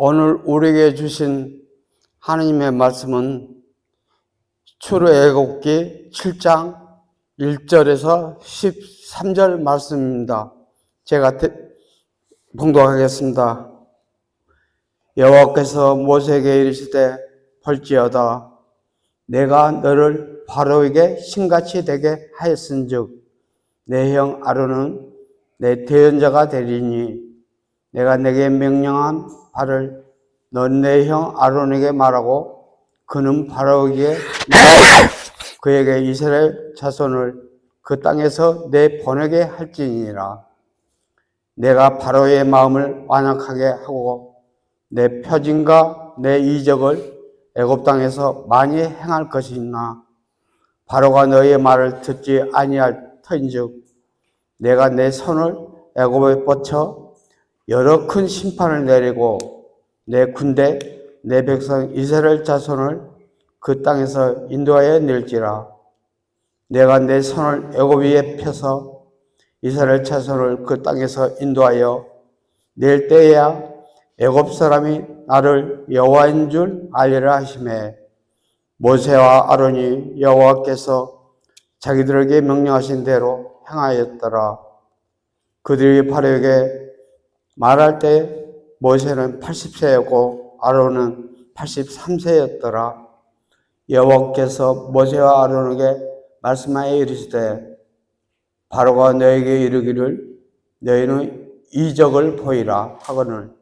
오늘 우리에게 주신 하나님의 말씀은 출애굽기 7장 1절에서 13절 말씀입니다. 제가 봉독하겠습니다. 여호와께서 모세에게 이르시되 볼지어다 내가 너를 바로에게 신같이 되게 하였은즉 내 형 아론은 내 대언자가 되리니 내가 내게 명령한 바를 넌 내 형 아론에게 말하고 그는 바로에게 그에게 이스라엘 자손을 그 땅에서 내보내게 할지니라. 내가 바로의 마음을 완악하게 하고 내 표징과 내 이적을 애굽 땅에서 많이 행할 것이나 바로가 너희의 말을 듣지 아니할 터인즉 내가 내 손을 애굽에 뻗쳐 여러 큰 심판을 내리고 내 군대 내 백성 이스라엘 자손을 그 땅에서 인도하여 낼지라. 내가 내 손을 애굽 위에 펴서 이스라엘 자손을 그 땅에서 인도하여 낼 때에야 애굽 사람이 나를 여호와인 줄 알리라 하시매 모세와 아론이 여호와께서 자기들에게 명령하신 대로 행하였더라. 그들이 바로에게 말할 때 모세는 80세였고 아론은 83세였더라. 여호와께서 모세와 아론에게 말씀하여 이르시되 바로가 너에게 이르기를 너희는 이적을 보이라 하거든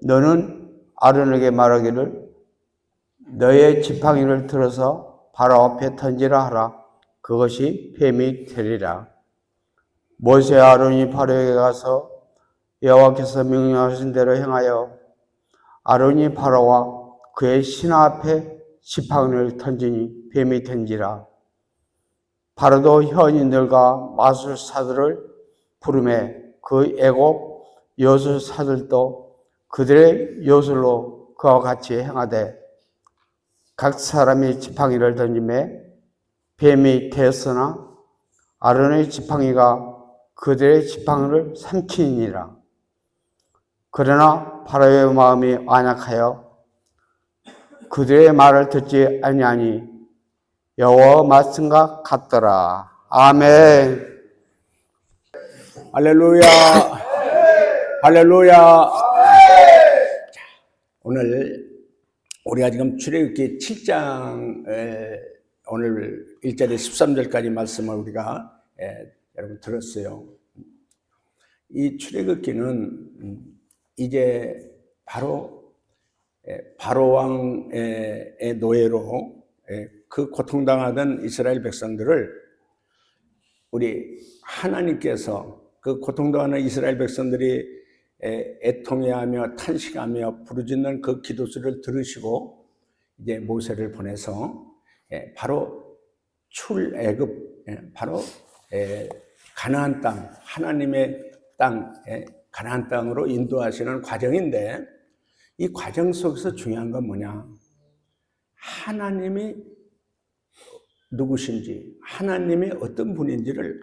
너는 아론에게 말하기를 너의 지팡이를 들어서 바로 앞에 던지라 하라. 그것이 뱀이 되리라. 모세와 아론이 바로에게 가서 여호와께서 명령하신 대로 행하여 아론이 바로와 그의 신하 앞에 지팡이를 던지니 뱀이 된지라. 바로도 현인들과 마술사들을 부르매 그 애굽 요술사들도 그들의 요술로 그와 같이 행하되 각 사람이 지팡이를 던지매 뱀이 되었으나 아론의 지팡이가 그들의 지팡이를 삼키니라. 그러나 바로의 마음이 완악하여 그들의 말을 듣지 아니하니 여호와 말씀과 같더라. 아멘. 할렐루야. 할렐루야. 오늘 우리가 지금 출애굽기 7장 오늘 1절에 13절까지 말씀을 우리가 여러분 들었어요. 이 출애굽기는 이제 바로 왕의 노예로 그 고통당하던 이스라엘 백성들을 우리 하나님께서 그 고통당하는 이스라엘 백성들이 애통해하며 탄식하며 부르짖는 그 기도소리를 들으시고 이제 모세를 보내서 바로 출애굽 바로 가나안 땅 하나님의 땅 가나안 땅으로 인도하시는 과정인데 이 과정 속에서 중요한 건 뭐냐? 하나님이 누구신지 하나님이 어떤 분인지를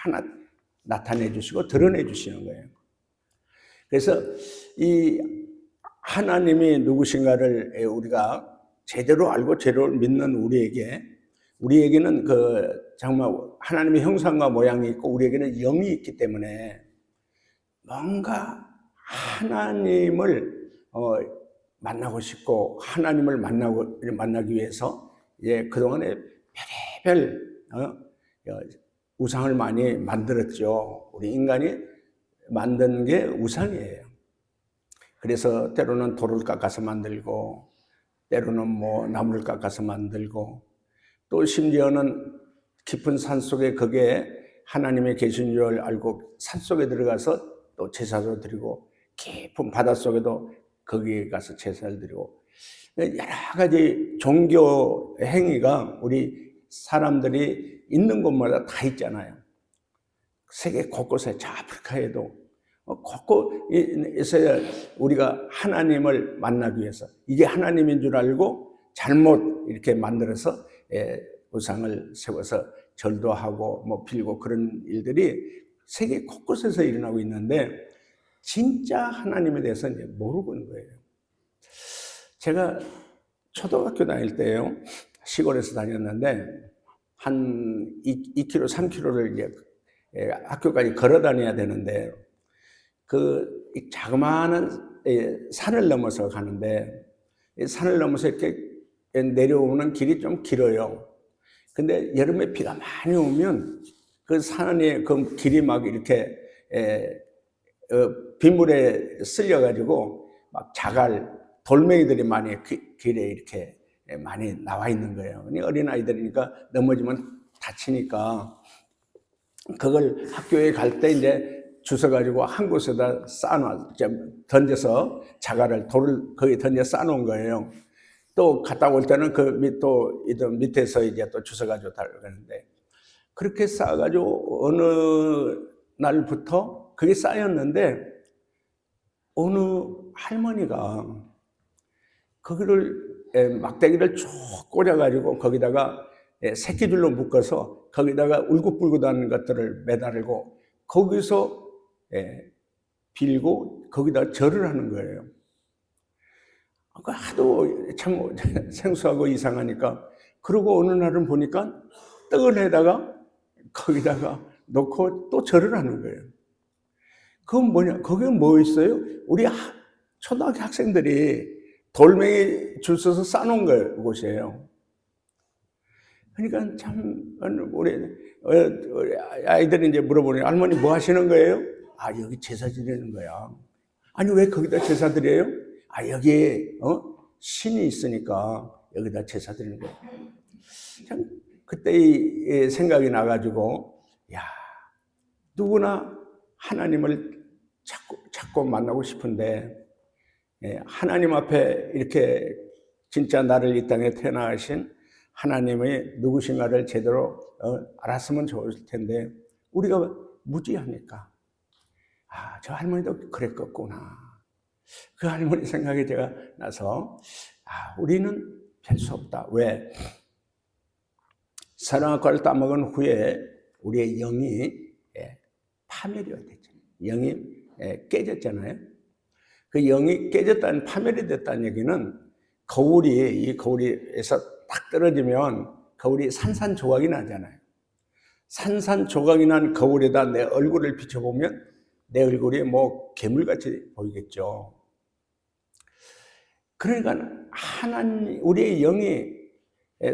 하나하나 나타내 주시고 드러내 주시는 거예요. 그래서 이 하나님이 누구신가를 우리가 제대로 알고 제대로 믿는 우리에게는 그 정말 하나님의 형상과 모양이 있고 우리에게는 영이 있기 때문에 뭔가 하나님을 만나고 싶고 하나님을 만나기 위해서 그동안에 별의별 우상을 많이 만들었죠. 우리 인간이 만든 게 우상이에요. 그래서 때로는 돌을 깎아서 만들고 때로는 뭐 나무를 깎아서 만들고 또 심지어는 깊은 산속에 거기에 하나님이 계신 줄 알고 산속에 들어가서 또 제사도 드리고 깊은 바닷속에도 거기에 가서 제사를 드리고 여러 가지 종교 행위가 우리 사람들이 있는 곳마다 다 있잖아요. 세계 곳곳에 저 아프리카에도 곳곳에서 우리가 하나님을 만나기 위해서 이게 하나님인 줄 알고 잘못 이렇게 만들어서 우상을 세워서 절도 하고 뭐 빌고 그런 일들이 세계 곳곳에서 일어나고 있는데 진짜 하나님에 대해서 이제 모르고 있는 거예요. 제가 초등학교 다닐 때요, 시골에서 다녔는데, 한 2km, 3km를 이제 학교까지 걸어 다녀야 되는데, 그 자그마한 산을 넘어서 가는데, 산을 넘어서 이렇게 내려오는 길이 좀 길어요. 근데 여름에 비가 많이 오면 그 산에 그 길이 막 이렇게 빗물에 쓸려가지고 막 자갈, 돌멩이들이 많이 길에 이렇게 많이 나와 있는 거예요. 어린아이들이니까 넘어지면 다치니까 그걸 학교에 갈 때 이제 주워가지고 한 곳에다 쌓아놔, 던져서 자갈을 돌을 거기 던져 쌓아놓은 거예요. 또 갔다 올 때는 그 밑에서 이제 또 주워가지고 달려가는데, 그렇게 쌓아가지고 어느 날부터 그게 쌓였는데, 어느 할머니가 그거를 막대기를 쭉 꽂아가지고 거기다가 새끼줄로 묶어서 거기다가 울긋불긋한 것들을 매달고 거기서 빌고 거기다 절을 하는 거예요. 하도 참 생소하고 이상하니까, 그러고 어느 날은 보니까 떡을 해다가 거기다가 놓고 또 절을 하는 거예요. 그건 뭐냐? 거기에 뭐 있어요? 우리 초등학교 학생들이 돌멩이 줄 서서 쌓아놓은 곳이에요. 그러니까 참 우리 아이들이 이제 물어보니, 할머니 뭐 하시는 거예요? 아, 여기 제사 지내는 거야. 아니, 왜 거기다 제사 드려요? 아, 여기에 신이 있으니까 여기다 제사 드리는 거예요. 참 그때 이 생각이 나가지고, 야, 누구나 하나님을 찾고 만나고 싶은데, 하나님 앞에 이렇게 진짜 나를 이 땅에 태어나신 하나님의 누구신가를 제대로 알았으면 좋을 텐데, 우리가 무지하니까, 아, 저 할머니도 그랬겠구나. 그 할머니 생각이 제가 나서, 아, 우리는 별 수 없다. 왜? 선악과를 따먹은 후에 우리의 영이 파멸이 됐잖아요. 영이 깨졌잖아요. 그 영이 깨졌다는, 파멸이 됐다는 얘기는, 이 거울에서 딱 떨어지면 거울이 산산조각이 나잖아요. 산산조각이 난 거울에다 내 얼굴을 비춰보면 내 얼굴이 뭐 괴물같이 보이겠죠. 그러니까 우리의 영이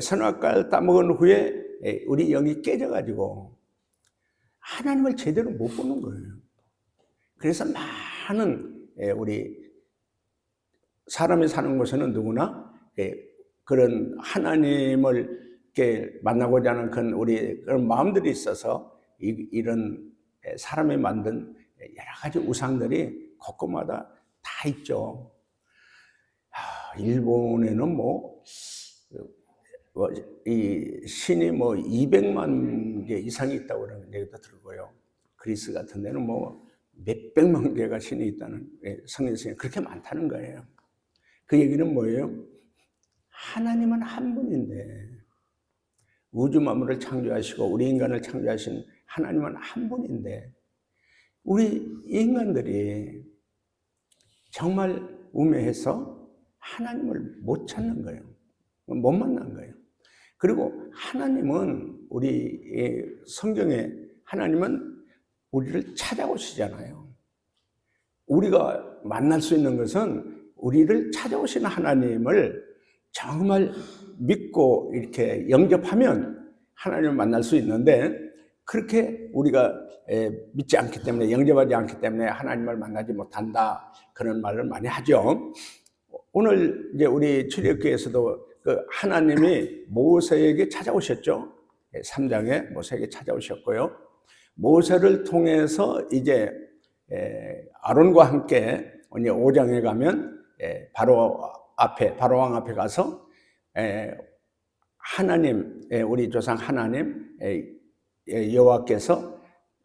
선악과를 따먹은 후에 우리 영이 깨져가지고 하나님을 제대로 못 보는 거예요. 그래서 많은 우리 사람이 사는 곳에는 누구나 그런 하나님을 만나고자 하는 그런 마음들이 있어서 이런 사람이 만든 여러 가지 우상들이 곳곳마다 다 있죠. 일본에는 이 신이 200만 개 이상이 있다고 그러는 얘기도 들고요. 그리스 같은 데는 몇백만 개가 신이 있다는, 성인신이 그렇게 많다는 거예요. 그 얘기는 뭐예요? 하나님은 한 분인데, 우주 만물을 창조하시고 우리 인간을 창조하신 하나님은 한 분인데, 우리 인간들이 정말 우매해서 하나님을 못 찾는 거예요. 못 만난 거예요. 그리고 하나님은, 우리 성경에 하나님은 우리를 찾아오시잖아요. 우리가 만날 수 있는 것은 우리를 찾아오시는 하나님을 정말 믿고 이렇게 영접하면 하나님을 만날 수 있는데, 그렇게 우리가 믿지 않기 때문에, 영접하지 않기 때문에 하나님을 만나지 못한다, 그런 말을 많이 하죠. 오늘 이제 우리 출애굽기에서도 그 하나님이 모세에게 찾아오셨죠. 3장에 모세에게 찾아오셨고요. 모세를 통해서 이제 아론과 함께 5장에 가면 바로왕 앞에 가서 하나님, 우리 조상 하나님 여호와께서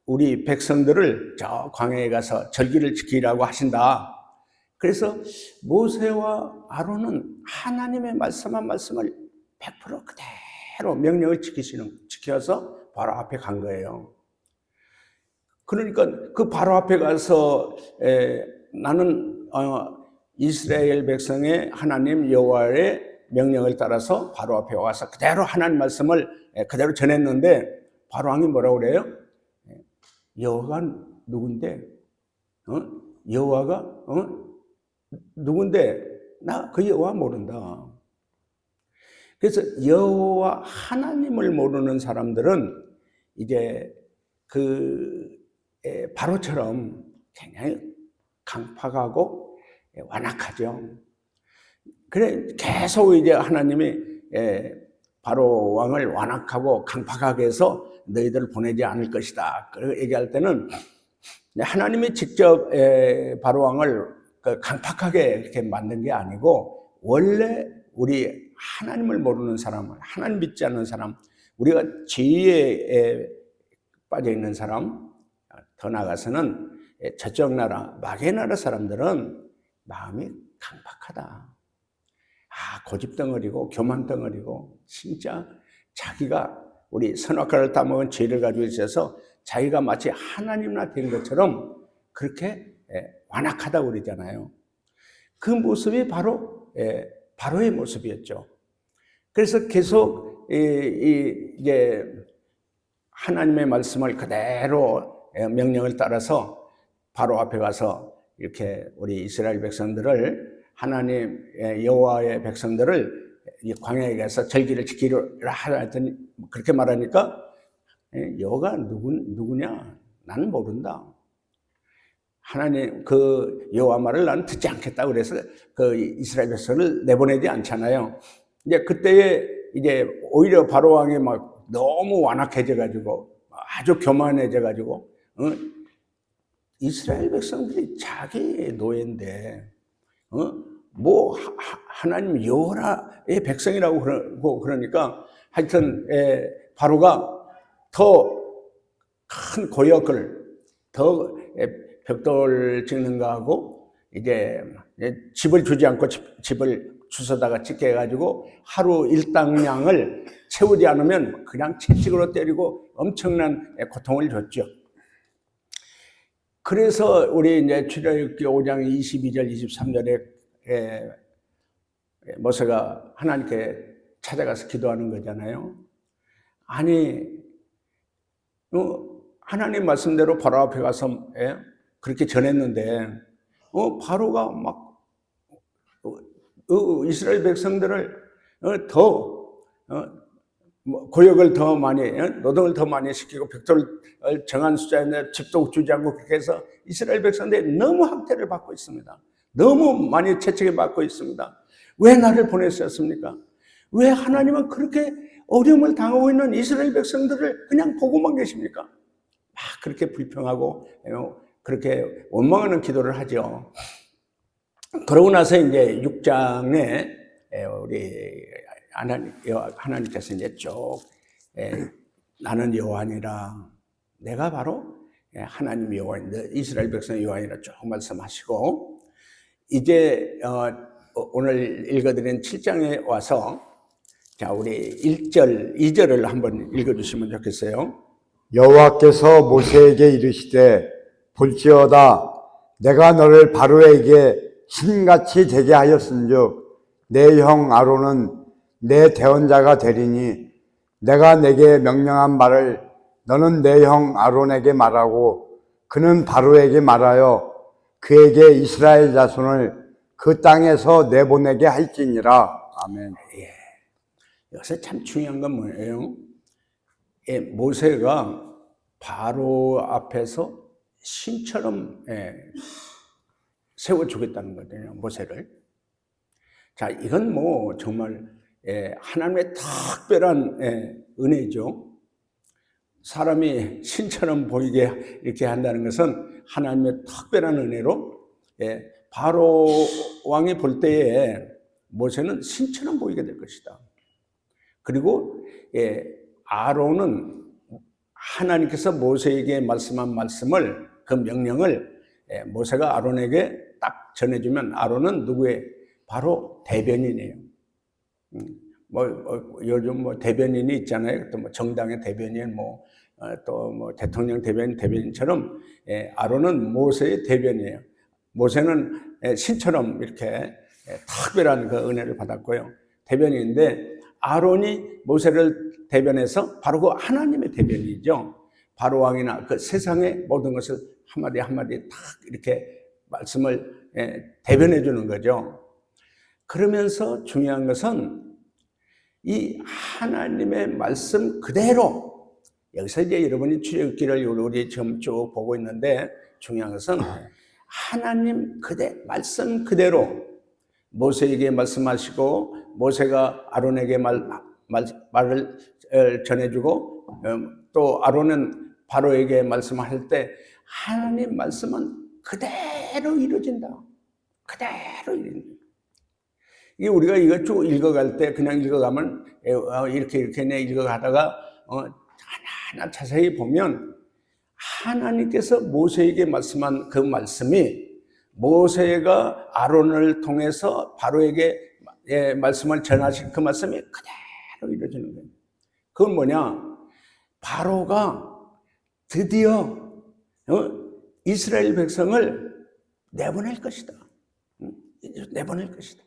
우리 백성들을 저 광야에 가서 절기를 지키라고 하신다. 그래서 모세와 아론은 하나님의 말씀한 말씀을 100% 그대로 명령을 지켜서 바로 앞에 간 거예요. 그러니까 그 바로 앞에 가서 나는 이스라엘 백성의 하나님 여호와의 명령을 따라서 바로 앞에 와서 그대로 하나님 말씀을 그대로 전했는데 바로 왕이 뭐라고 그래요? 여호와가 누군데? 여호와가 누군데? 나 그 여호와 모른다. 그래서 여호와 하나님을 모르는 사람들은 이제 바로처럼 굉장히 강팍하고 완악하죠. 그래 계속 이제 하나님이 바로 왕을 완악하고 강팍하게 해서 너희들을 보내지 않을 것이다. 그렇게 얘기할 때는 하나님이 직접 바로 왕을 강팍하게 이렇게 만든 게 아니고 원래 우리 하나님을 모르는 사람, 하나님 믿지 않는 사람, 우리가 죄에 빠져 있는 사람, 더 나아가서는 저쪽 나라, 마귀의 나라 사람들은 마음이 강팍하다. 고집덩어리고 교만덩어리고 진짜 자기가 우리 선악과를 따먹은 죄를 가지고 있어서 자기가 마치 하나님이나 된 것처럼 그렇게 완악하다고 그러잖아요. 그 모습이 바로 바로의 모습이었죠. 그래서 계속 이제 하나님의 말씀을 그대로 명령을 따라서 바로 앞에 가서 이렇게 우리 이스라엘 백성들을 하나님 여호와의 백성들을 광야에 가서 절기를 지키라 하더니 그렇게 말하니까 여호와가 누구냐? 나는 모른다. 하나님 그 여호와 말을 나는 듣지 않겠다. 그래서 그 이스라엘 백성을 내보내지 않잖아요. 이제 그때에 이제 오히려 바로 왕이 막 너무 완악해져 가지고 아주 교만해져 가지고 이스라엘 백성들이 자기 노예인데 뭐 하나님 여호와의 백성이라고 그러니까 하여튼 바로가 더 큰 고역을 더 벽돌 짓는 거하고 이제 집을 주지 않고 집을 주워다가 짓게 해가지고 하루 일당량을 채우지 않으면 그냥 채찍으로 때리고 엄청난 고통을 줬죠. 그래서 우리 이제 출애굽기 5장 22절 23절에 모세가 하나님께 찾아가서 기도하는 거잖아요. 아니 하나님 말씀대로 바로 앞에 가서 그렇게 전했는데 바로가 막 이스라엘 백성들을 더 고역을 더 많이 노동을 더 많이 시키고 벽돌을 정한 숫자에 집도 주지 않고 그렇게 해서 이스라엘 백성들이 너무 학대를 받고 있습니다. 너무 많이 채찍을 받고 있습니다. 왜 나를 보내셨습니까? 왜 하나님은 그렇게 어려움을 당하고 있는 이스라엘 백성들을 그냥 보고만 계십니까? 막 그렇게 불평하고 그렇게 원망하는 기도를 하죠. 그러고 나서 이제 6장에 우리 하나님께서 이제 쭉 나는 여호와니라, 내가 바로 하나님 여호와인데 이스라엘 백성 여호와니라 쭉 말씀하시고 이제 오늘 읽어드린 7장에 와서 자 우리 1절, 2절을 한번 읽어주시면 좋겠어요. 여호와께서 모세에게 이르시되 볼지어다 내가 너를 바로에게 신같이 되게 하였은즉 내 형 아론은 내 대언자가 되리니 내가 내게 명령한 말을 너는 내 형 아론에게 말하고 그는 바로에게 말하여 그에게 이스라엘 자손을 그 땅에서 내보내게 할지니라. 아멘. 여기서 참 중요한 건 뭐예요? 모세가 바로 앞에서 신처럼 세워주겠다는 거거든요, 모세를. 자, 이건 뭐 정말 하나님의 특별한 은혜죠. 사람이 신처럼 보이게 이렇게 한다는 것은 하나님의 특별한 은혜로 바로 왕이 볼 때에 모세는 신처럼 보이게 될 것이다. 그리고 아론은 하나님께서 모세에게 말씀한 말씀을 그 명령을 모세가 아론에게 딱 전해주면 아론은 누구의 바로 대변인이에요. 요즘 대변인이 있잖아요. 또 정당의 대변인, 또 뭐 대통령 대변인처럼 아론은 모세의 대변이에요. 모세는 신처럼 이렇게 특별한 그 은혜를 받았고요. 대변인인데 아론이 모세를 대변해서 바로 그 하나님의 대변이죠. 바로 왕이나 그 세상의 모든 것을 한마디 한마디 딱 이렇게 말씀을 대변해 주는 거죠. 그러면서 중요한 것은 이 하나님의 말씀 그대로, 여기서 이제 여러분이 출애굽기를 우리 지금 쭉 보고 있는데 중요한 것은 하나님 말씀 그대로 모세에게 말씀하시고 모세가 아론에게 말을 전해주고 또 아론은 바로에게 말씀할 때 하나님 말씀은 그대로 이루어진다. 그대로 이루어진다. 이게 우리가 이거 쭉 읽어갈 때 그냥 읽어가면 이렇게 읽어가다가 하나하나 자세히 보면 하나님께서 모세에게 말씀한 그 말씀이 모세가 아론을 통해서 바로에게 말씀을 전하신 그 말씀이 그대로 이루어지는 거예요. 그건 뭐냐? 바로가 드디어 이스라엘 백성을 내보낼 것이다. 내보낼 것이다.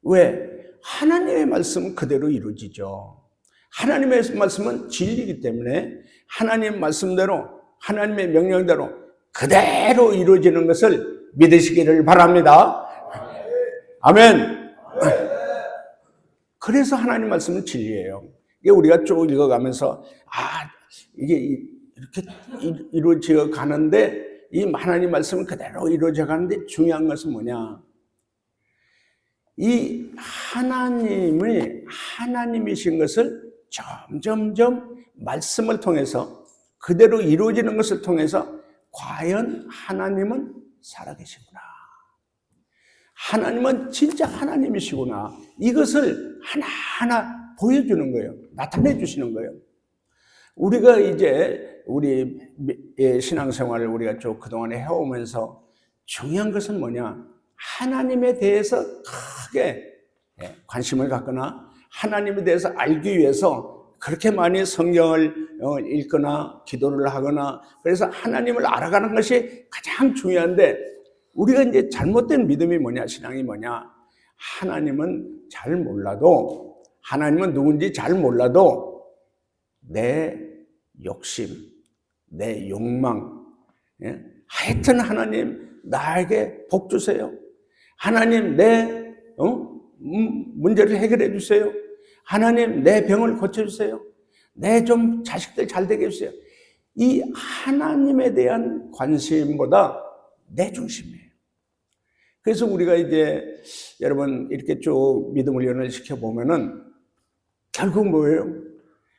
왜? 하나님의 말씀은 그대로 이루어지죠. 하나님의 말씀은 진리이기 때문에 하나님 말씀대로, 하나님의 명령대로 그대로 이루어지는 것을 믿으시기를 바랍니다. 아멘. 그래서 하나님 말씀은 진리예요. 이게 우리가 쭉 읽어가면서 이게 이렇게 이루어져 가는데 이 하나님 말씀은 그대로 이루어져 가는데 중요한 것은 뭐냐? 이 하나님이신 것을 점점점 말씀을 통해서 그대로 이루어지는 것을 통해서 과연 하나님은 살아계시구나. 하나님은 진짜 하나님이시구나. 이것을 하나하나 보여주는 거예요. 나타내 주시는 거예요. 우리가 이제 우리 신앙생활을 우리가 쭉 그동안에 해오면서 중요한 것은 뭐냐? 하나님에 대해서 크게 관심을 갖거나 하나님에 대해서 알기 위해서 그렇게 많이 성경을 읽거나 기도를 하거나 그래서 하나님을 알아가는 것이 가장 중요한데 우리가 이제 잘못된 믿음이 뭐냐, 신앙이 뭐냐? 하나님은 잘 몰라도, 하나님은 누군지 잘 몰라도 내 욕심, 내 욕망, 하여튼 하나님 나에게 복 주세요. 하나님 내 문제를 해결해 주세요. 하나님 내 병을 고쳐주세요. 내 좀 자식들 잘 되게 해주세요. 이 하나님에 대한 관심보다 내 중심이에요. 그래서 우리가 이제 여러분 이렇게 쭉 믿음을 연결시켜 보면은 결국 뭐예요?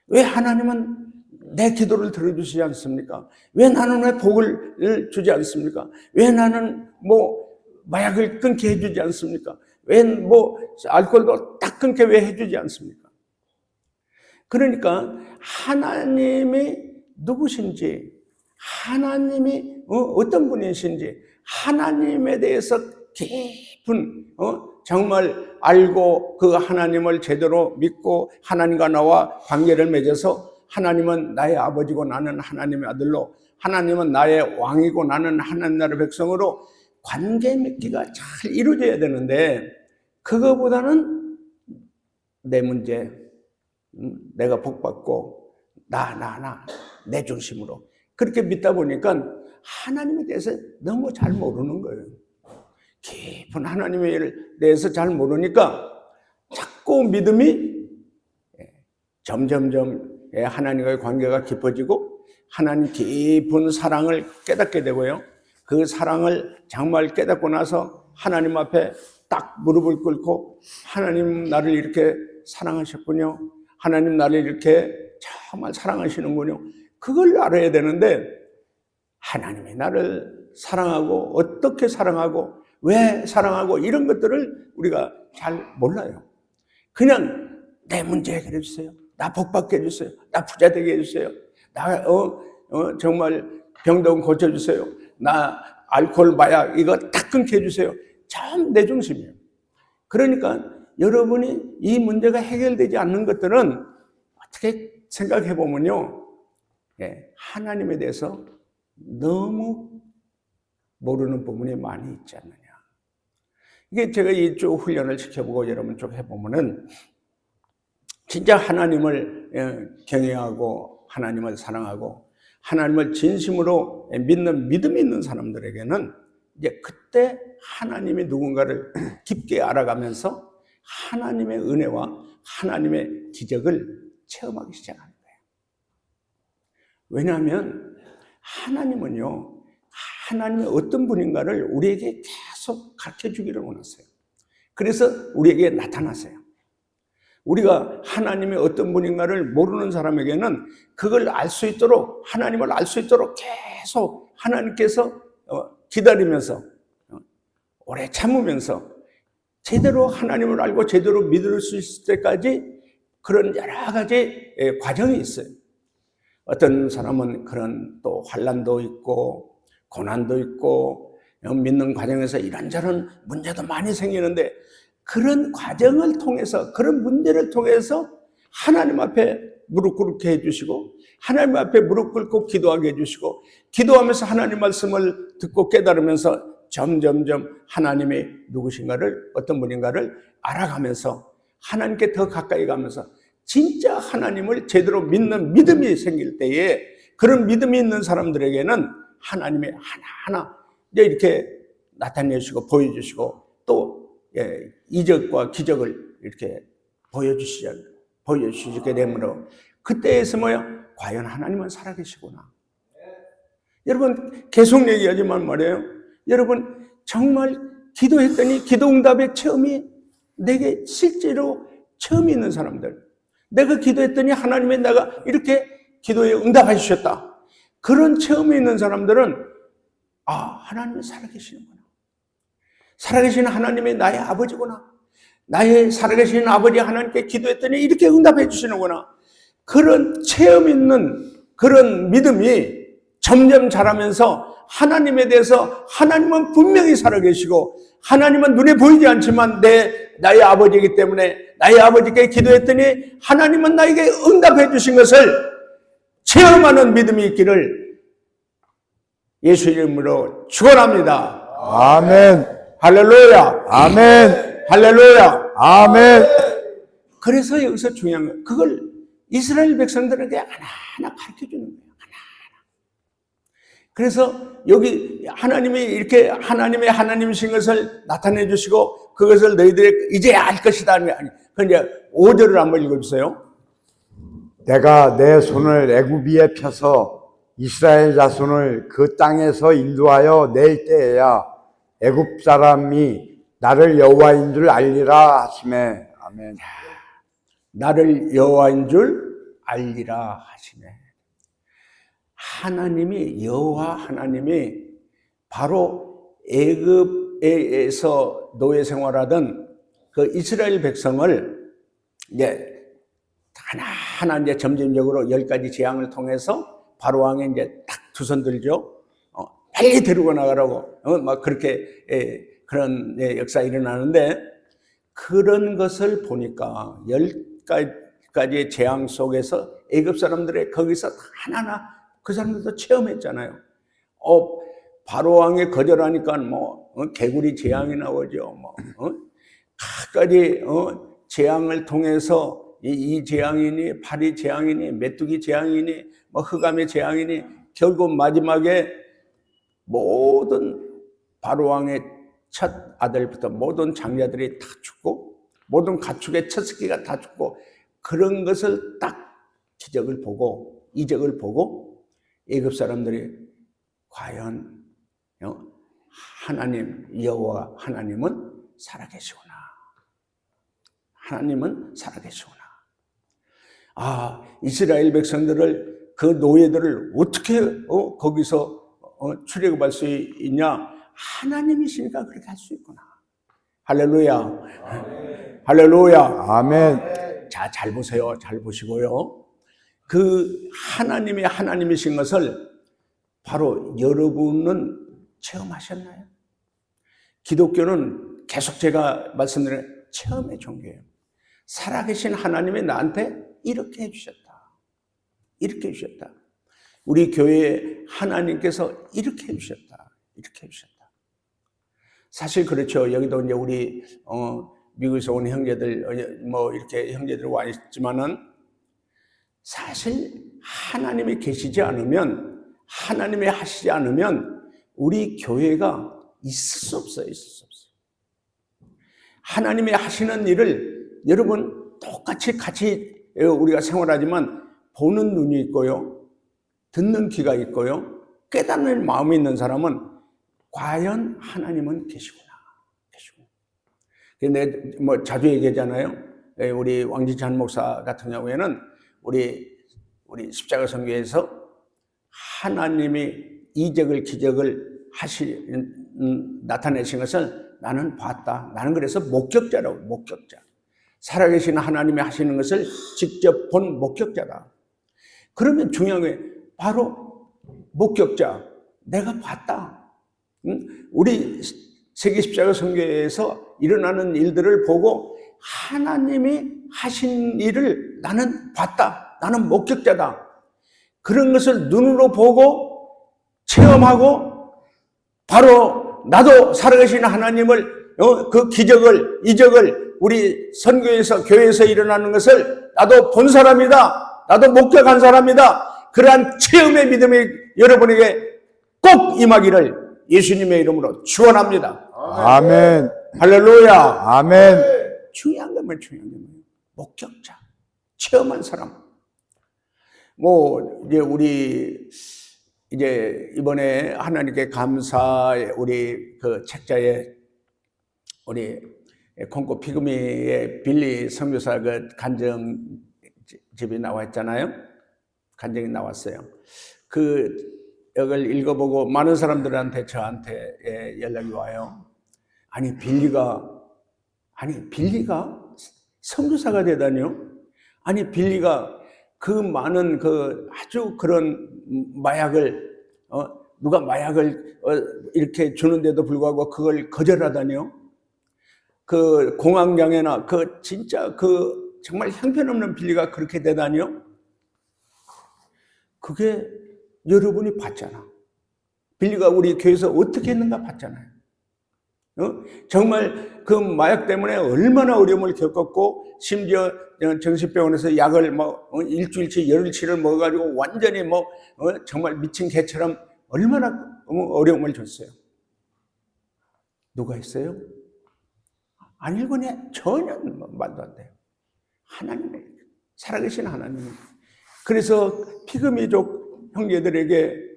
왜 하나님은 내 기도를 들어주시지 않습니까? 왜 나는 왜 복을 주지 않습니까? 왜 나는 뭐 마약을 끊게 해주지 않습니까? 왜 뭐 알코올도 딱 끊게 왜 해주지 않습니까? 그러니까 하나님이 누구신지, 하나님이 어떤 분이신지, 하나님에 대해서 깊은 정말 알고 그 하나님을 제대로 믿고 하나님과 나와 관계를 맺어서 하나님은 나의 아버지고 나는 하나님의 아들로, 하나님은 나의 왕이고 나는 하나님 나라의 백성으로 관계 맺기가 잘 이루어져야 되는데 그거보다는 내 문제, 내가 복받고 내 중심으로 그렇게 믿다 보니까 하나님에 대해서 너무 잘 모르는 거예요. 깊은 하나님에 대해서 잘 모르니까 자꾸 믿음이 점점점 하나님과의 관계가 깊어지고 하나님 깊은 사랑을 깨닫게 되고요. 그 사랑을 정말 깨닫고 나서 하나님 앞에 딱 무릎을 꿇고 하나님 나를 이렇게 사랑하셨군요. 하나님 나를 이렇게 정말 사랑하시는군요. 그걸 알아야 되는데 하나님이 나를 사랑하고 어떻게 사랑하고 왜 사랑하고 이런 것들을 우리가 잘 몰라요. 그냥 내 문제 해결해 주세요. 나 복받게 해주세요. 나 부자 되게 해주세요. 나 정말 병동 고쳐주세요. 나 알코올 마약 이거 딱 끊게 해주세요. 참 내 중심이에요. 그러니까 여러분이 이 문제가 해결되지 않는 것들은 어떻게 생각해 보면요, 하나님에 대해서 너무 모르는 부분이 많이 있지 않느냐. 이게 제가 이 쭉 훈련을 시켜보고 여러분 쭉 해보면은 진짜 하나님을 경외하고 하나님을 사랑하고 하나님을 진심으로 믿는 믿음이 있는 사람들에게는 이제 그때 하나님이 누군가를 깊게 알아가면서 하나님의 은혜와 하나님의 기적을 체험하기 시작하는 거예요. 왜냐하면 하나님은요, 하나님의 어떤 분인가를 우리에게 계속 가르쳐 주기를 원하세요. 그래서 우리에게 나타나세요. 우리가 하나님의 어떤 분인가를 모르는 사람에게는 그걸 알 수 있도록, 하나님을 알 수 있도록 계속 하나님께서 기다리면서 오래 참으면서 제대로 하나님을 알고 제대로 믿을 수 있을 때까지 그런 여러 가지 과정이 있어요. 어떤 사람은 그런 또 환난도 있고 고난도 있고 믿는 과정에서 이런저런 문제도 많이 생기는데 그런 과정을 통해서, 그런 문제를 통해서 하나님 앞에 무릎 꿇게 해주시고 하나님 앞에 무릎 꿇고 기도하게 해주시고 기도하면서 하나님 말씀을 듣고 깨달으면서 점점점 하나님이 누구신가를, 어떤 분인가를 알아가면서 하나님께 더 가까이 가면서 진짜 하나님을 제대로 믿는 믿음이 생길 때에 그런 믿음이 있는 사람들에게는 하나님이 하나하나 이렇게 나타내주시고 보여주시고 또 이적과 기적을 이렇게 보여주시게 되므로 그때에서 과연 하나님은 살아계시구나. 여러분 계속 얘기하지만 말이에요. 여러분 정말 기도했더니 기도응답의 체험이 내게 실제로 처음이 있는 사람들, 내가 기도했더니 하나님이 내가 이렇게 기도에 응답해 주셨다, 그런 체험이 있는 사람들은 하나님은 살아계시는구나, 살아계시는 하나님이 나의 아버지구나, 나의 살아계시는 아버지 하나님께 기도했더니 이렇게 응답해 주시는구나, 그런 체험 있는 그런 믿음이 점점 자라면서 하나님에 대해서 하나님은 분명히 살아계시고 하나님은 눈에 보이지 않지만 나의 아버지이기 때문에 나의 아버지께 기도했더니 하나님은 나에게 응답해 주신 것을 체험하는 믿음이 있기를 예수 이름으로 축원합니다. 아멘. 할렐루야. 아멘. 할렐루야. 아멘. 그래서 여기서 중요한 건 그걸 이스라엘 백성들에게 하나하나 가르쳐 주는 거예요. 그래서 여기 하나님이 이렇게 하나님이신 것을 나타내 주시고 그것을 너희들이 이제 알 것이다. 그 이제 5절을 한번 읽어주세요. 내가 내 손을 애굽 위에 펴서 이스라엘 자손을 그 땅에서 인도하여 낼 때에야 애굽 사람이 나를 여호와인 줄 알리라 하시매. 아멘. 나를 여호와인 줄 알리라 하시매. 하나님이, 여호와 하나님이 바로 애굽에서 노예 생활하던 그 이스라엘 백성을 이제 하나하나 이제 점진적으로 10가지 재앙을 통해서 바로 왕이 이제 딱 두 손 들죠. 빨리 데리고 나가라고 막 그렇게 그런 역사 일어나는데 그런 것을 보니까 10가지의 재앙 속에서 애굽 사람들의 거기서 하나하나 그 사람들도 체험했잖아요. 바로 왕이 거절하니까 개구리 재앙이 나오죠. 각가지 재앙을 통해서 이 재앙이니 파리 재앙이니 메뚜기 재앙이니 흑암의 재앙이니 결국 마지막에 모든 바로 왕의 첫 아들부터 모든 장자들이 다 죽고 모든 가축의 첫 새끼가 다 죽고 그런 것을 딱 기적을 보고 이적을 보고 애굽 사람들이 과연 하나님 여호와 하나님은 살아계시구나. 하나님은 살아계시구나. 이스라엘 백성들을 그 노예들을 어떻게 거기서 출애굽할 수 있냐? 하나님이시니까 그렇게 할 수 있구나. 할렐루야. 아멘. 할렐루야. 아멘. 자, 잘 보세요. 잘 보시고요. 그 하나님이신 것을 바로 여러분은 체험하셨나요? 기독교는 계속 제가 말씀드린 체험의 종교예요. 살아계신 하나님이 나한테 이렇게 해주셨다. 이렇게 해주셨다. 우리 교회에 하나님께서 이렇게 해주셨다. 이렇게 해주셨다. 사실 그렇죠. 여기도 이제 우리 미국에서 온 형제들 뭐 이렇게 형제들 와 있지만은 사실 하나님이 계시지 않으면, 하나님이 하시지 않으면 우리 교회가 있을 수 없어요. 있을 수 없어요. 하나님이 하시는 일을 여러분 똑같이 같이 우리가 생활하지만 보는 눈이 있고요, 듣는 귀가 있고요, 깨닫는 마음이 있는 사람은 과연 하나님은 계시구나. 내가 뭐 자주 얘기하잖아요. 우리 왕지찬 목사 같은 경우에는 우리 십자가 선교에서 하나님이 이적을 기적을 나타내신 것을 나는 봤다. 나는 그래서 목격자라고. 목격자. 살아계신 하나님이 하시는 것을 직접 본 목격자다. 그러면 중요한 게 바로 목격자. 내가 봤다. 우리 세계 십자가 선교에서 일어나는 일들을 보고 하나님이 하신 일을 나는 봤다. 나는 목격자다. 그런 것을 눈으로 보고 체험하고 바로 나도 살아계신 하나님을 그 기적을 이적을 우리 선교에서 교회에서 일어나는 것을 나도 본 사람이다. 나도 목격한 사람이다. 그러한 체험의 믿음이 여러분에게 꼭 임하기를 예수님의 이름으로 축원합니다. 아멘. 할렐루야. 아멘. 중요한 거면 목격자, 체험한 사람. 뭐 이제 우리 이제 이번에 하나님께 감사 우리 그 책자에 우리 콩고 피그미의 빌리 선교사 그 간정집이 나와 있잖아요. 간정이 나왔어요. 그 이걸 읽어보고 많은 사람들한테 저한테 연락이 와요. 아니 빌리가 선교사가 되다니요? 아니 빌리가 그 많은 그 아주 그런 마약을 누가 마약을 이렇게 주는데도 불구하고 그걸 거절하다니요? 그 공황장애나 그 진짜 그 정말 형편없는 빌리가 그렇게 되다니요? 그게 여러분이 봤잖아. 빌리가 우리 교회에서 어떻게 했는가 봤잖아요. 정말 그 마약 때문에 얼마나 어려움을 겪었고 심지어 정신병원에서 약을 뭐 일주일치 열흘치를 먹어가지고 완전히 뭐 정말 미친 개처럼 얼마나 어려움을 줬어요. 누가 했어요? 안 읽으냐? 전혀 말도 안 돼요. 하나님이 살아계신 하나님. 그래서 피그미족 형제들에게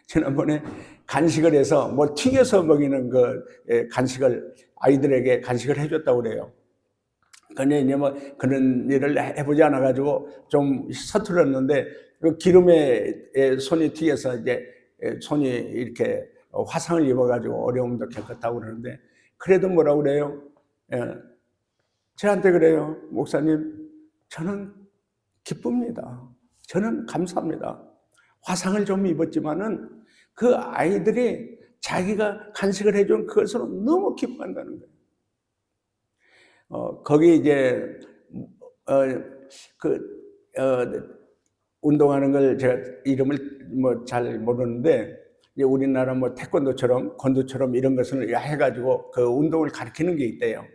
지난번에 간식을 해서 뭐 튀겨서 먹이는 그 간식을 아이들에게 간식을 해줬다고 그래요. 근데 이제 뭐 그런 일을 해보지 않아 가지고 좀 서툴렀는데 그 기름에 손이 튀겨서 이제 손이 이렇게 화상을 입어 가지고 어려움도 겪었다고 그러는데 그래도 뭐라고 그래요? 저한테 그래요. 목사님, 저는 기쁩니다. 저는 감사합니다. 화상을 좀 입었지만은 그 아이들이 자기가 간식을 해준 그것으로 너무 기뻐한다는 거예요. 거기 이제 운동하는 걸 제가 이름을 뭐 잘 모르는데 이제 우리나라 뭐 태권도처럼 건도처럼 이런 것을 해가지고 그 운동을 가르치는 게 있대요.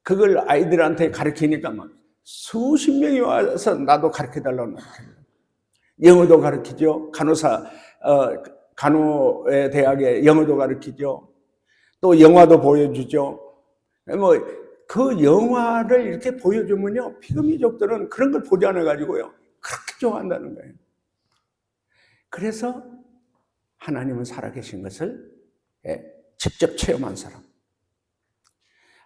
그걸 아이들한테 가르치니까 막 수십 명이 와서 나도 가르쳐달라고 영어도 가르치죠. 간호의 대학에 영어도 가르치죠. 또 영화도 보여주죠. 뭐 그 영화를 이렇게 보여주면요, 피그미족들은 그런 걸 보지 않아 가지고요 그렇게 좋아한다는 거예요. 그래서 하나님은 살아계신 것을 직접 체험한 사람,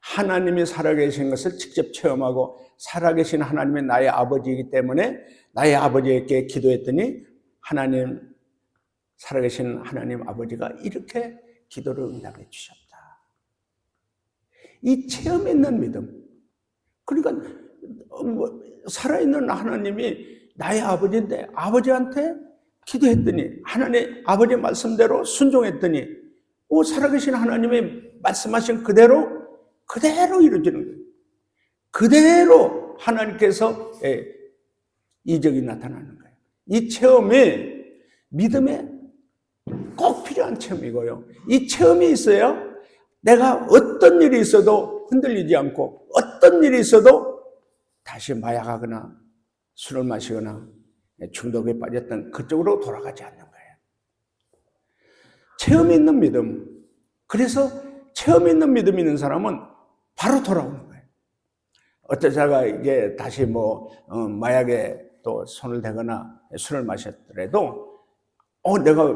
하나님이 살아계신 것을 직접 체험하고 살아계신 하나님이 나의 아버지이기 때문에 나의 아버지에게 기도했더니 하나님, 살아계신 하나님 아버지가 이렇게 기도를 응답해 주셨다. 이 체험 있는 믿음. 그러니까 살아있는 하나님이 나의 아버지인데 아버지한테 기도했더니 하나님 아버지 말씀대로 순종했더니 살아계신 하나님이 말씀하신 그대로 이루어지는 거예요. 그대로 하나님께서 이적이 나타나는 거예요. 이 체험이 믿음에 꼭 필요한 체험이고요. 이 체험이 있어야 내가 어떤 일이 있어도 흔들리지 않고 어떤 일이 있어도 다시 마약하거나 술을 마시거나 중독에 빠졌던 그쪽으로 돌아가지 않는 거예요. 체험이 있는 믿음. 그래서 체험이 있는 믿음이 있는 사람은 바로 돌아오는 거예요. 어떤 자가 이제 다시 마약에 또 손을 대거나 술을 마셨더라도 내가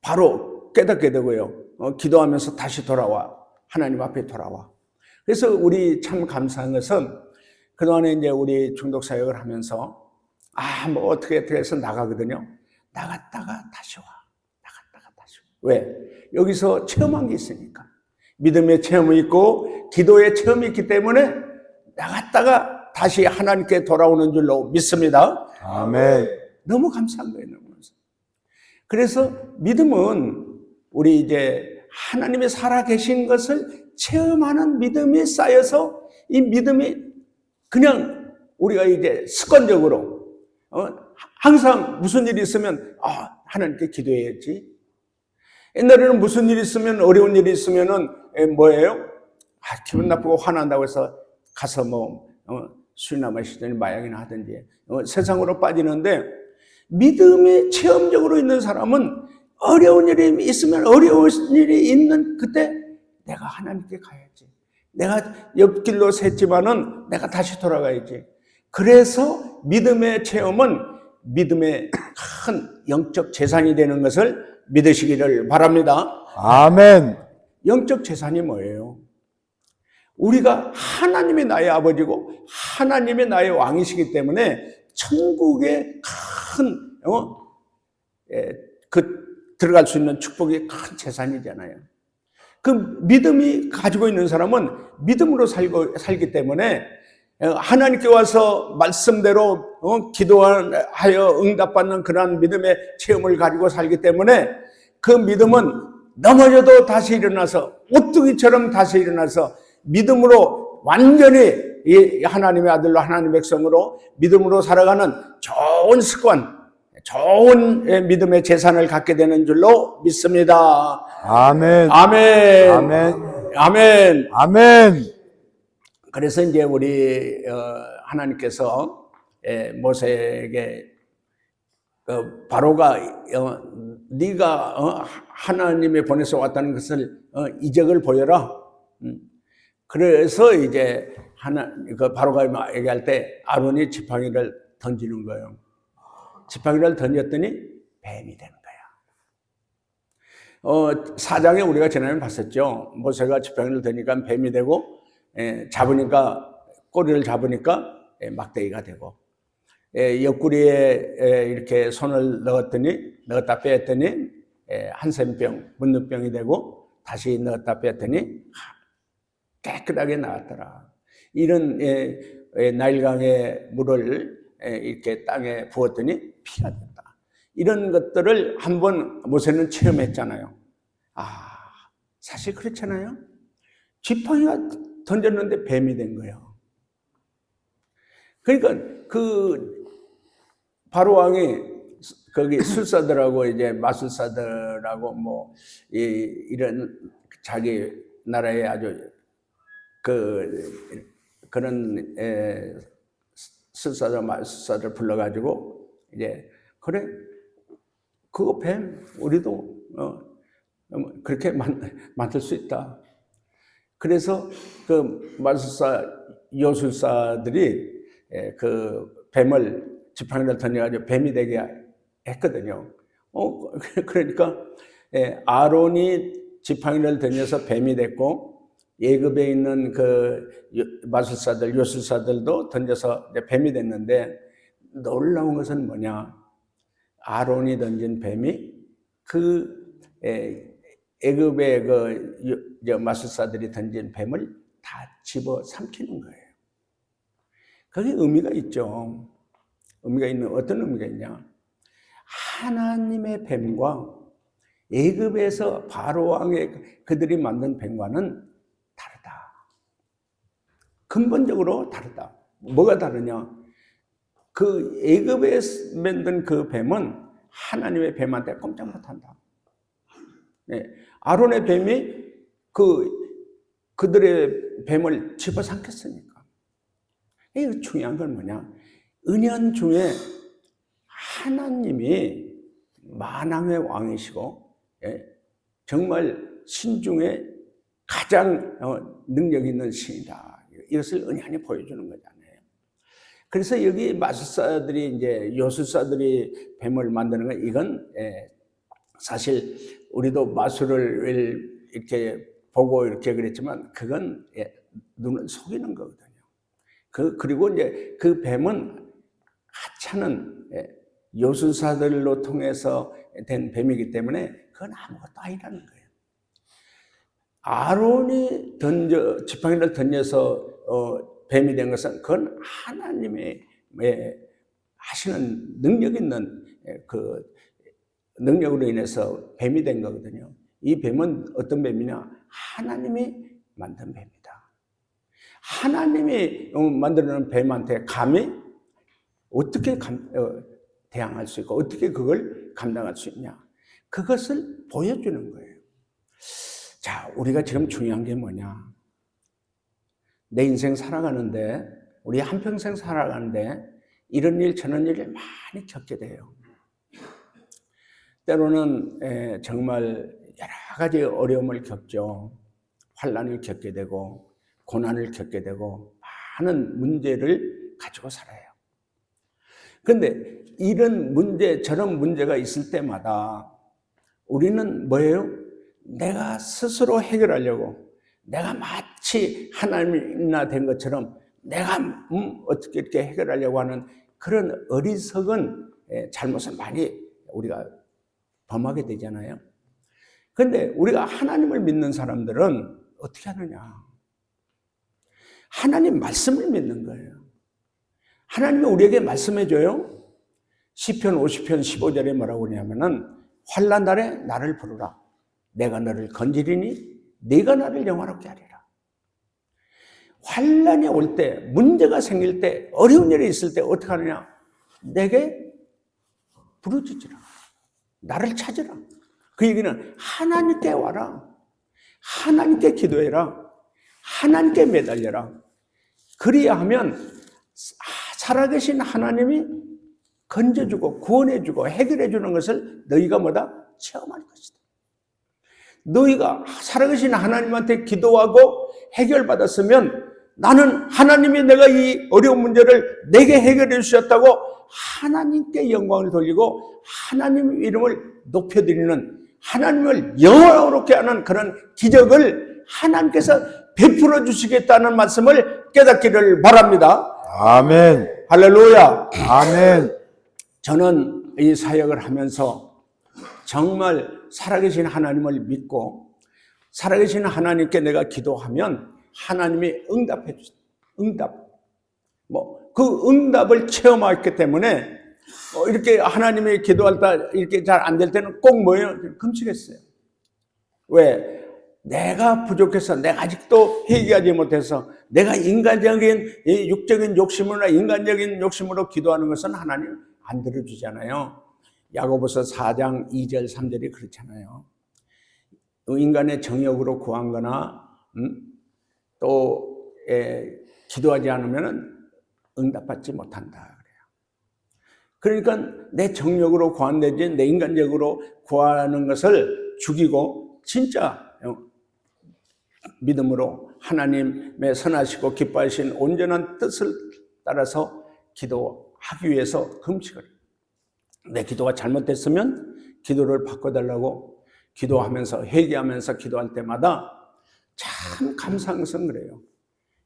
바로 깨닫게 되고요. 기도하면서 다시 돌아와. 하나님 앞에 돌아와. 그래서 우리 참 감사한 것은 그동안에 이제 우리 중독 사역을 하면서 어떻게 해서 나가거든요. 나갔다가 다시 와. 나갔다가 다시 와. 왜? 여기서 체험한 게 있으니까. 믿음의 체험이 있고 기도의 체험이 있기 때문에 나갔다가 다시 하나님께 돌아오는 줄로 믿습니다. 아멘. 너무 감사한 거예요. 너무 감사해요. 그래서 믿음은 우리 이제 하나님이 살아계신 것을 체험하는 믿음이 쌓여서 이 믿음이 그냥 우리가 이제 습관적으로 항상 무슨 일이 있으면 하나님께 기도해야지. 옛날에는 무슨 일이 있으면 어려운 일이 있으면은 뭐예요? 기분 나쁘고 화난다고 해서 가서 술이나 마시든지 마약이나 하든지 세상으로 빠지는데 믿음이 체험적으로 있는 사람은 어려운 일이 있으면 어려운 일이 있는 그때 내가 하나님께 가야지. 내가 옆길로 샜지만은 내가 다시 돌아가야지. 그래서 믿음의 체험은 믿음의 큰 영적 재산이 되는 것을 믿으시기를 바랍니다. 아멘. 영적 재산이 뭐예요? 우리가 하나님이 나의 아버지고 하나님이 나의 왕이시기 때문에 천국의 큰 들어갈 수 있는 축복이 큰 재산이잖아요. 그 믿음이 가지고 있는 사람은 믿음으로 살기 때문에 하나님께 와서 말씀대로 기도하여 응답받는 그러한 믿음의 체험을 가지고 살기 때문에 그 믿음은 넘어져도 다시 일어나서 오뚜기처럼 다시 일어나서 믿음으로 완전히 이 하나님의 아들로 하나님의 백성으로 믿음으로 살아가는 좋은 습관, 좋은 믿음의 재산을 갖게 되는 줄로 믿습니다. 아멘. 아멘. 아멘. 아멘. 아멘. 그래서 이제 우리 하나님께서 모세에게 바로가 네가 하나님이 보내서 왔다는 것을 이적을 보여라. 그래서 이제 바로가 얘기할 때 아론이 지팡이를 던지는 거예요. 지팡이를 던졌더니 뱀이 되는 거야. 4장에 우리가 지난번에 봤었죠. 모세가 지팡이를 던지니까 뱀이 되고 잡으니까 꼬리를 잡으니까 막대기가 되고 옆구리에 이렇게 손을 넣었다 뺐더니 한센병, 문둥병이 되고 다시 넣었다 뺐더니 깨끗하게 나왔더라. 이런 나일강의 물을 이렇게 땅에 부었더니 피가 됐다. 이런 것들을 한번 모세는 체험했잖아요. 사실 그렇잖아요. 지팡이가 던졌는데 뱀이 된 거예요. 그러니까 바로 왕이 거기 술사들하고 이제 마술사들하고 이런 자기 나라의 아주 그런 술사들 마술사들 불러가지고 이제 그래 그거 뱀 우리도 그렇게 만들 수 있다. 그래서 그 마술사 요술사들이 그 뱀을 지팡이를 던져가지고 뱀이 되게 했거든요. 그러니까 아론이 지팡이를 던져서 뱀이 됐고 예굽에 있는 그 마술사들 요술사들도 던져서 뱀이 됐는데 놀라운 것은 뭐냐? 아론이 던진 뱀이 애굽의 마술사들이 던진 뱀을 다 집어 삼키는 거예요. 그게 의미가 있죠. 의미가 있는 어떤 의미가 있냐? 하나님의 뱀과 애굽에서 바로 왕의 그들이 만든 뱀과는 다르다. 근본적으로 다르다. 뭐가 다르냐? 그 애굽에 만든 그 뱀은 하나님의 뱀한테 꼼짝 못한다. 네. 아론의 뱀이 그들의 뱀을 집어삼켰으니까. 이거 중요한 건 뭐냐? 은연 중에 하나님이 만왕의 왕이시고, 정말 신 중에 가장 능력 있는 신이다. 이것을 은연히 보여주는 거잖아요. 그래서 여기 마술사들이 이제 요술사들이 뱀을 만드는 건 이건 사실 우리도 마술을 이렇게 보고 이렇게 그랬지만 그건 눈을 속이는 거거든요. 그리고 이제 그 뱀은 하찮은 요술사들로 통해서 된 뱀이기 때문에 그건 아무것도 아니라는 거예요. 아론이 지팡이를 던져서 뱀이 된 것은 그건 하나님의 하시는 능력 있는 그 능력으로 인해서 뱀이 된 거거든요. 이 뱀은 어떤 뱀이냐? 하나님이 만든 뱀이다. 하나님이 만드는 뱀한테 감히 어떻게 대항할 수 있고 어떻게 그걸 감당할 수 있냐? 그것을 보여주는 거예요. 자, 우리가 지금 중요한 게 뭐냐? 내 인생 살아가는데, 우리 한평생 살아가는데 이런 일 저런 일을 많이 겪게 돼요. 때로는 정말 여러 가지 어려움을 겪죠. 환난을 겪게 되고 고난을 겪게 되고 많은 문제를 가지고 살아요. 그런데 이런 문제, 저런 문제가 있을 때마다 우리는 뭐예요? 내가 스스로 해결하려고, 내가 마치 하나님이나 된 것처럼 내가 어떻게 이렇게 해결하려고 하는 그런 어리석은 잘못을 많이 우리가 범하게 되잖아요. 그런데 우리가 하나님을 믿는 사람들은 어떻게 하느냐? 하나님 말씀을 믿는 거예요. 하나님이 우리에게 말씀해줘요. 시편 50편 15절에 뭐라고 하냐면은 환난 날에 나를 부르라. 내가 너를 건지리니 네가 나를 영화롭게 하리라. 환난이 올 때, 문제가 생길 때, 어려운 일이 있을 때 어떻게 하느냐? 내게 부르짖으라. 나를 찾으라. 그 얘기는 하나님께 와라. 하나님께 기도해라. 하나님께 매달려라. 그리야 하면 살아계신 하나님이 건져주고 구원해주고 해결해주는 것을 너희가 뭐다? 체험할 것이다. 너희가 살아계신 하나님한테 기도하고 해결받았으면 나는 하나님이 내가 이 어려운 문제를 내게 해결해 주셨다고 하나님께 영광을 돌리고 하나님 이름을 높여드리는, 하나님을 영화롭게 하는 그런 기적을 하나님께서 베풀어 주시겠다는 말씀을 깨닫기를 바랍니다. 아멘. 할렐루야. 아멘. 저는 이 사역을 하면서 정말 살아계신 하나님을 믿고 살아계신 하나님께 내가 기도하면 하나님이 응답해 주세요. 응답. 그 응답을 체험했기 때문에 이렇게 하나님이 기도할 때 이렇게 잘 안 될 때는 꼭 뭐예요? 금식했어요. 왜? 내가 부족해서, 내가 아직도 회개하지 못해서, 내가 인간적인 육적인 욕심이나 인간적인 욕심으로 기도하는 것은 하나님 안 들어주잖아요. 야고보서 4장 2절 3절이 그렇잖아요. 인간의 정욕으로 구한 거나 또 기도하지 않으면 응답받지 못한다 그래요. 그러니까 내 정욕으로 구한 내지 내 인간적으로 구하는 것을 죽이고 진짜 믿음으로 하나님의 선하시고 기뻐하신 온전한 뜻을 따라서 기도하기 위해서 금식을, 내 기도가 잘못됐으면 기도를 바꿔달라고 기도하면서 회개하면서 기도할 때마다 참 감사해서 그래요.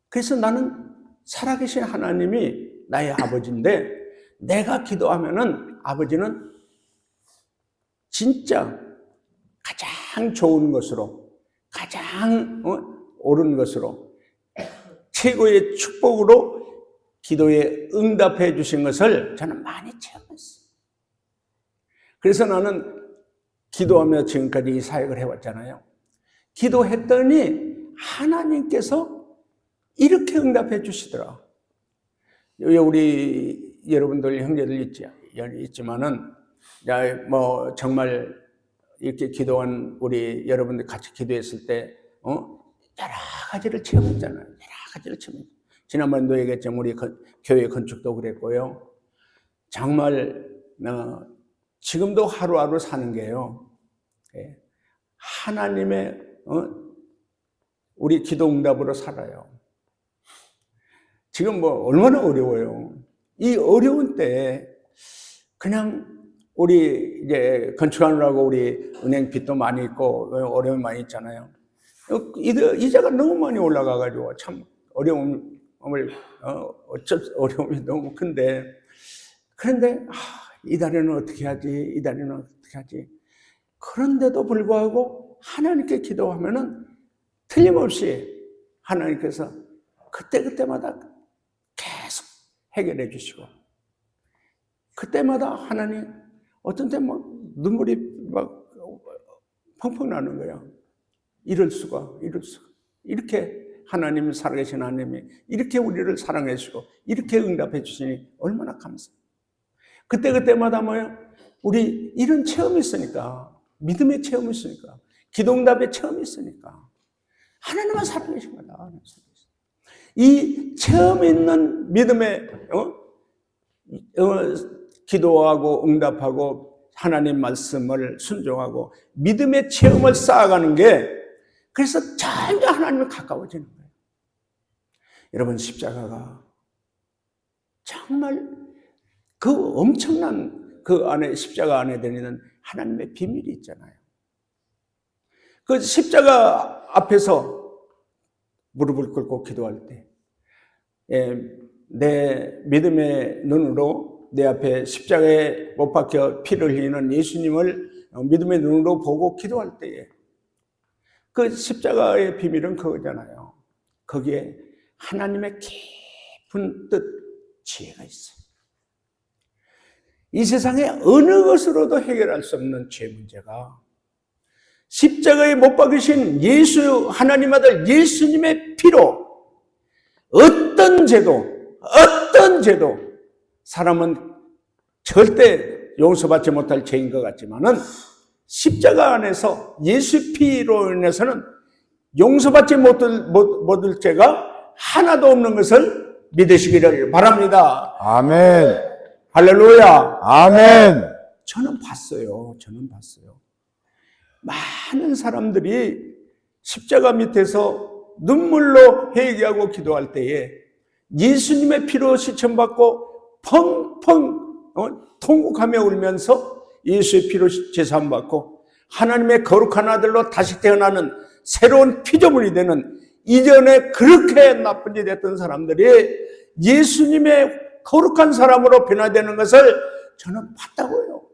그래서 나는 살아계신 하나님이 나의 아버지인데 내가 기도하면은 아버지는 진짜 가장 좋은 것으로, 가장 옳은 것으로, 최고의 축복으로 기도에 응답해 주신 것을 저는 많이 체험했어요. 그래서 나는 기도하며 지금까지 이 사역을 해왔잖아요. 기도했더니 하나님께서 이렇게 응답해 주시더라. 우리 여러분들 형제들 있지만은 뭐 정말 이렇게 기도한 우리 여러분들 같이 기도했을 때 여러 가지를 체험했잖아요. 여러 가지를 체험했죠. 지난번에도 얘기했지만 우리 교회 건축도 그랬고요. 정말 지금도 하루하루 사는 게요. 하나님의 우리 기도 응답으로 살아요. 지금 뭐 얼마나 어려워요. 이 어려운 때에 그냥 우리 이제 건축하느라고 우리 은행 빚도 많이 있고 어려움이 많이 있잖아요. 이자가 너무 많이 올라가가지고 참 어려움이 너무 큰데, 그런데 이달에는 어떻게 하지? 이달에는 어떻게 하지? 그런데도 불구하고 하나님께 기도하면은 틀림없이 하나님께서 그때마다 계속 해결해 주시고, 그때마다 하나님 어떤 때 막 눈물이 막 펑펑 나는 거야. 이럴 수가. 이렇게 하나님 살아계신 하나님이 이렇게 우리를 사랑해 주시고 이렇게 응답해 주시니 얼마나 감사해요. 그때마다 뭐야? 우리 이런 체험이 있으니까, 믿음의 체험이 있으니까, 기도응답의 체험이 있으니까 하나님만 살아계신 거다. 이 체험 있는 믿음의 기도하고 응답하고 하나님 말씀을 순종하고 믿음의 체험을 쌓아가는 게, 그래서 점점 하나님이 가까워지는 거예요. 여러분, 십자가가 정말 그 엄청난 그 안에, 십자가 안에 들리는 하나님의 비밀이 있잖아요. 그 십자가 앞에서 무릎을 꿇고 기도할 때, 내 믿음의 눈으로 내 앞에 십자가에 못 박혀 피를 흘리는 예수님을 믿음의 눈으로 보고 기도할 때에, 그 십자가의 비밀은 그거잖아요. 거기에 하나님의 깊은 뜻, 지혜가 있어요. 이 세상에 어느 것으로도 해결할 수 없는 죄 문제가 십자가에 못 박으신 하나님 아들 예수님의 피로 어떤 죄도 사람은 절대 용서받지 못할 죄인 것 같지만은 십자가 안에서 예수 피로 인해서는 용서받지 못할 죄가 하나도 없는 것을 믿으시기를 바랍니다. 아멘. 할렐루야. 아멘. 저는 봤어요. 많은 사람들이 십자가 밑에서 눈물로 회개하고 기도할 때에 예수님의 피로 시천받고 펑펑 통곡하며 울면서 예수의 피로 제사함받고 하나님의 거룩한 아들로 다시 태어나는 새로운 피조물이 되는, 이전에 그렇게 나쁜 짓 했던 사람들이 예수님의 거룩한 사람으로 변화되는 것을 저는 봤다고요.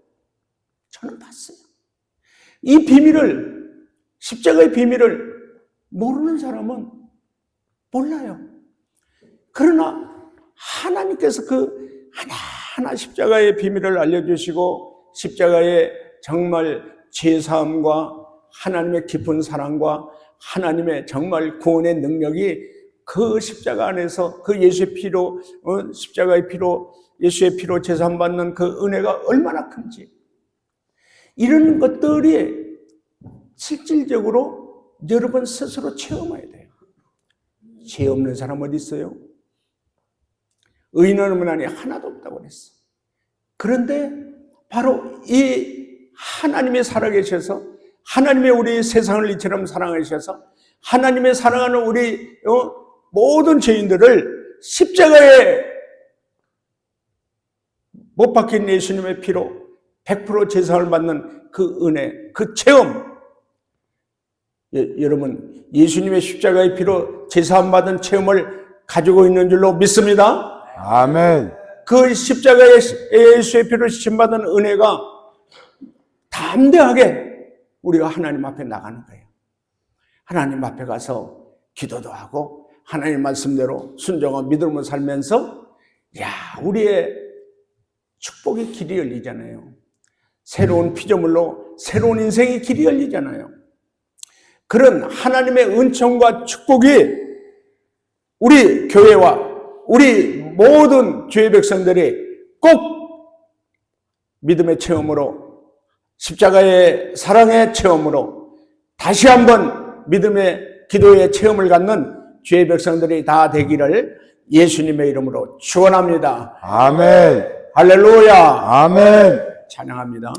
저는 봤어요. 이 비밀을, 십자가의 비밀을 모르는 사람은 몰라요. 그러나 하나님께서 그 하나하나 십자가의 비밀을 알려주시고, 십자가의 정말 죄사함과 하나님의 깊은 사랑과 하나님의 정말 구원의 능력이 그 십자가 안에서, 그 예수의 피로, 십자가의 피로, 예수의 피로 제사함 받는 그 은혜가 얼마나 큰지, 이런 것들이 실질적으로 여러분 스스로 체험해야 돼요. 죄 없는 사람 어디 있어요? 의인은 아니 하나도 없다고 그랬어. 그런데 바로 이 하나님이 살아계셔서, 하나님의 우리 세상을 이처럼 사랑하셔서 하나님의 사랑하는 우리 모든 죄인들을 십자가에 못 박힌 예수님의 피로 100% 제사를 받는 그 은혜, 그 체험, 여러분 예수님의 십자가의 피로 제사함 받은 체험을 가지고 있는 줄로 믿습니다. 아멘. 그 십자가의 예수의 피로 시침받은 은혜가 담대하게 우리가 하나님 앞에 나가는 거예요. 하나님 앞에 가서 기도도 하고 하나님 말씀대로 순종하고 믿음으로 살면서, 우리의 축복의 길이 열리잖아요. 새로운 피조물로 새로운 인생의 길이 열리잖아요. 그런 하나님의 은총과 축복이 우리 교회와 우리 모든 주의 백성들이 꼭 믿음의 체험으로, 십자가의 사랑의 체험으로 다시 한번 믿음의 기도의 체험을 갖는 주의 백성들이 다 되기를 예수님의 이름으로 축원합니다. 아멘. 할렐루야. 아멘. 찬양합니다.